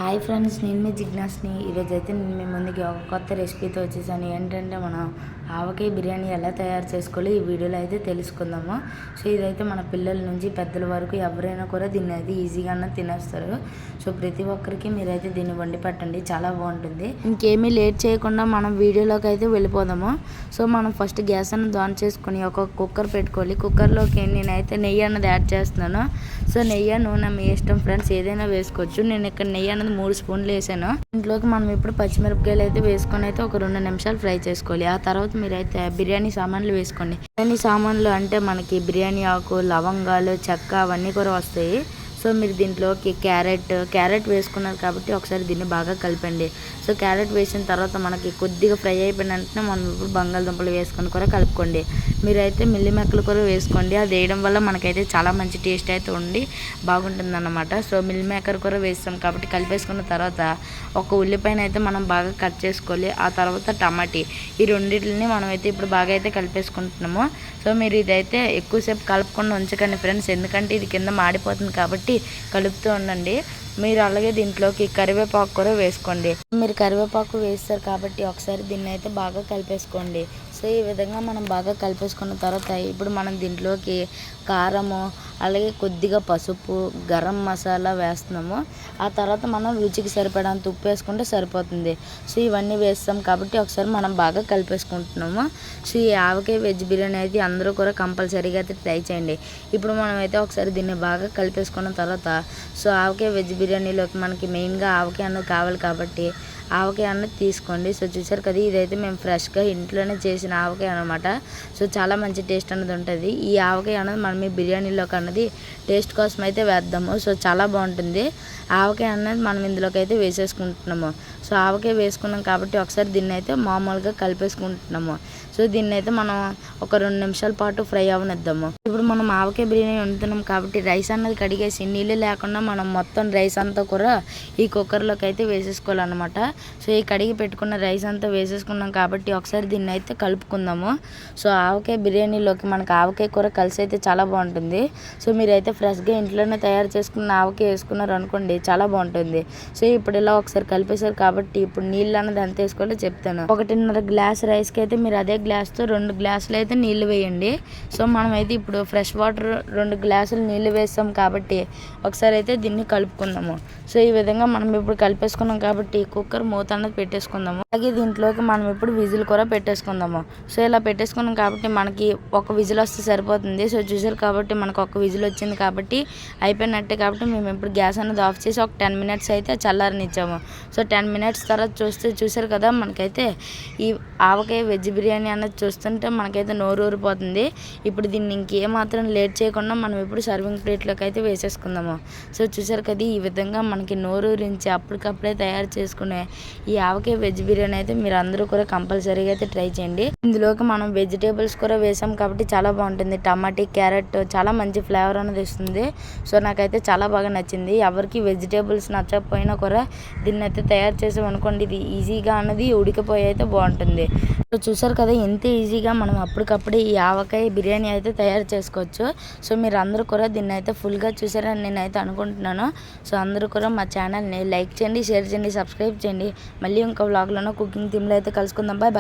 Hi friends, నేను మీ జిజ్ఞాస్ని. ఈరోజైతే నేను మీ ముందుకి ఒక కొత్త రెసిపీతో వచ్చేసాను. ఏంటంటే మనం ఆవకాయ బిర్యానీ ఎలా తయారు చేసుకోవాలి ఈ వీడియోలో అయితే తెలుసుకుందాము. సో ఇదైతే మన పిల్లల నుంచి పెద్దల వరకు ఎవరైనా కూడా దీన్ని అయితే ఈజీగా తినేస్తారు. సో ప్రతి ఒక్కరికి మీరైతే దీన్ని వండి పెట్టండి, చాలా బాగుంటుంది. ఇంకేమీ లేట్ చేయకుండా మనం వీడియోలోకి అయితే వెళ్ళిపోదాము. సో మనం ఫస్ట్ గ్యాస్ అన్నది ఆన్ చేసుకొని ఒక కుక్కర్ పెట్టుకోవాలి. కుక్కర్లోకి నేనైతే నెయ్యి అన్నది యాడ్ చేస్తున్నాను. సో నెయ్యి నూనె మీ ఇష్టం ఫ్రెండ్స్, ఏదైనా వేసుకోవచ్చు. నేను ఇక్కడ నెయ్యి అన్నది 3 స్పూన్లు వేసాను. ఇంట్లోకి మనం ఇప్పుడు పచ్చిమిరపకాయలు అయితే వేసుకొని అయితే ఒక 2 నిమిషాలు ఫ్రై చేసుకోవాలి. ఆ తర్వాత మీరైతే బిర్యానీ సామాన్లు వేసుకోండి. బిర్యానీ సామాన్లు అంటే మనకి బిర్యానీ ఆకు, లవంగాలు, చెక్క అవన్నీ కూడా వస్తాయి. సో మీరు దీంట్లోకి క్యారెట్ వేసుకున్నారు కాబట్టి ఒకసారి దీన్ని బాగా కలపండి. సో క్యారెట్ వేసిన తర్వాత మనకి కొద్దిగా ఫ్రై అయిపోయిన వెంటనే మనం ఇప్పుడు బంగాళదుంపలు వేసుకొని కూడా కలుపుకోండి. మీరైతే మిల్లి మెక్కలు కూడా వేసుకోండి. అది వేయడం వల్ల మనకైతే చాలా మంచి టేస్ట్ అయితే ఉండి బాగుంటుంది అన్నమాట. సో మిల్ మేకర్ కూడా వేస్తాం కాబట్టి కలిపేసుకున్న తర్వాత ఒక ఉల్లిపాయను అయితే మనం బాగా కట్ చేసుకోవాలి. ఆ తర్వాత టమాటీ, ఈ రెండింటిని మనమైతే ఇప్పుడు బాగా అయితే కలిపేసుకుంటున్నాము. సో మీరు ఇదైతే ఎక్కువసేపు కలుపుకుండా ఉంచకండి ఫ్రెండ్స్, ఎందుకంటే ఇది కింద మాడిపోతుంది కాబట్టి కలుపుతూ ఉండండి. మీరు అలాగే దీంట్లోకి కరివేపాకు కూడా వేసుకోండి. మీరు కరివేపాకు వేస్తారు కాబట్టి ఒకసారి దీన్ని అయితే బాగా కలిపేసుకోండి. సో ఈ విధంగా మనం బాగా కలిపేసుకున్న తర్వాత ఇప్పుడు మనం దీంట్లోకి కారము, అలాగే కొద్దిగా పసుపు, గరం మసాలా వేస్తున్నాము. ఆ తర్వాత మనం రుచికి సరిపడంత ఉప్పు వేసుకుంటే సరిపోతుంది. సో ఇవన్నీ వేస్తాం కాబట్టి ఒకసారి మనం బాగా కలిపేసుకుంటున్నాము. సో ఈ ఆవకాయ వెజ్ బిర్యానీ అయితే అందరూ కూడా కంపల్సరీగా అయితే ట్రై చేయండి. ఇప్పుడు మనం అయితే ఒకసారి దీన్ని బాగా కలిపేసుకున్న తర్వాత సో ఆవకాయ వెజ్ బిర్యానీలోకి మనకి మెయిన్గా ఆవకాయ అన్నది కావాలి కాబట్టి ఆవకాయ అన్నది తీసుకోండి. సో చూసారు కదా, ఇదైతే మేము ఫ్రెష్గా ఇంట్లోనే చేసిన ఆవకాయ అనమాట. సో చాలా మంచి టేస్ట్ అనేది ఉంటుంది. ఈ ఆవకాయ అన్నది మనం ఈ బిర్యానీలోకి అన్నది టేస్ట్ కోసం అయితే వేద్దాము. సో చాలా బాగుంటుంది. ఆవకాయ అన్నది మనం ఇందులోకి అయితే వేసేసుకుంటున్నాము. సో ఆవకాయ వేసుకున్నాం కాబట్టి ఒకసారి దీన్ని అయితే మామూలుగా కలిపేసుకుంటున్నాము. సో దీన్ని అయితే మనం ఒక 2 నిమిషాల పాటు ఫ్రై అవనిద్దాము. ఇప్పుడు మనం ఆవకాయ బిర్యానీ వండుతున్నాం కాబట్టి రైస్ అన్నది కడిగేసి నీళ్ళు లేకుండా మనం మొత్తం రైస్ అంతా కూడా ఈ కుక్కర్లోకి అయితే వేసేసుకోవాలన్నమాట. సో ఈ కడిగి పెట్టుకున్న రైస్ అంతా వేసేసుకున్నాం కాబట్టి ఒకసారి దీన్ని అయితే కలుపుకుందాము. సో ఆవకాయ బిర్యానీలోకి మనకు ఆవకాయ కూర కలిసి అయితే చాలా బాగుంటుంది. సో మీరైతే ఫ్రెష్గా ఇంట్లోనే తయారు చేసుకున్న ఆవకాయ వేసుకున్నారు అనుకోండి, చాలా బాగుంటుంది. సో ఇప్పుడు ఇలా ఒకసారి కలిపేశారు కాబట్టి ఇప్పుడు నీళ్ళు అన్నది ఎంత వేసుకోవాలో చెప్తాను. 1.5 గ్లాస్ రైస్కి అయితే మీరు అదే గ్లాస్తో 2 గ్లాసులు అయితే నీళ్ళు వేయండి. సో మనం అయితే ఇప్పుడు ఫ్రెష్ వాటర్ 2 గ్లాసులు నీళ్ళు వేస్తాం కాబట్టి ఒకసారి అయితే దీన్ని కలుపుకుందాము. సో ఈ విధంగా మనం ఇప్పుడు కలిపేసుకున్నాం కాబట్టి కుక్కర్ మూత అన్నది పెట్టేసుకుందాము. అలాగే దీంట్లోకి మనం ఇప్పుడు విజిల్ కూడా పెట్టేసుకుందాము. సో ఇలా పెట్టేసుకున్నాం కాబట్టి మనకి ఒక విజిల్ వస్తే సరిపోతుంది. సో చూసారు కాబట్టి మనకు ఒక విజిల్ వచ్చింది కాబట్టి అయిపోయినట్టే. కాబట్టి మేము ఇప్పుడు గ్యాస్ అనేది ఆఫ్ చేసి ఒక 10 మినిట్స్ అయితే చల్లారనిచ్చాము. సో 10 మినిట్స్ తర్వాత చూసారు కదా, మనకైతే ఈ ఆవకాయ వెజ్ బిర్యానీ అన్నది చూస్తుంటే మనకైతే నోరు ఊరిపోతుంది. ఇప్పుడు దీన్ని ఇంకేమాత్రం లేట్ చేయకుండా మనం ఇప్పుడు సర్వింగ్ ప్లేట్లోకి అయితే వేసేసుకుందాము. సో చూసారు కదా, ఈ విధంగా మనకి నోరు ఊరించి అప్పటికప్పుడే తయారు చేసుకునే ఈ ఆవకాయ వెజ్ బిర్యానీ అయితే మీరు అందరూ కూడా కంపల్సరీగా అయితే ట్రై చేయండి. ఇందులోకి మనం వెజిటేబుల్స్ కూడా వేసాం కాబట్టి చాలా బాగుంటుంది. టమాటీ, క్యారెట్ చాలా మంచి ఫ్లేవర్ అనేది ఇస్తుంది. సో నాకైతే చాలా బాగా నచ్చింది. ఎవరికి వెజిటేబుల్స్ నచ్చకపోయినా కూడా దీన్ని అయితే తయారు చేసాం అనుకోండి, ఇది ఈజీగా అన్నది ఉడికిపోయి అయితే బాగుంటుంది. సో చూసారు కదా, ఎంత ఈజీగా మనం అప్పటికప్పుడే ఈ ఆవకాయ బిర్యానీ అయితే తయారు చేసుకోవచ్చు. సో మీరు అందరూ కూడా దీన్ని అయితే ఫుల్గా చూసారని నేనైతే అనుకుంటున్నాను. సో అందరూ కూడా మా ఛానల్ని లైక్ చేయండి, షేర్ చేయండి, సబ్స్క్రైబ్ చేయండి. మళ్ళీ ఇంకో వ్లాగ్లోనో కుకింగ్ థీమ్లో అయితే కలుసుకుందాం. Bye bye.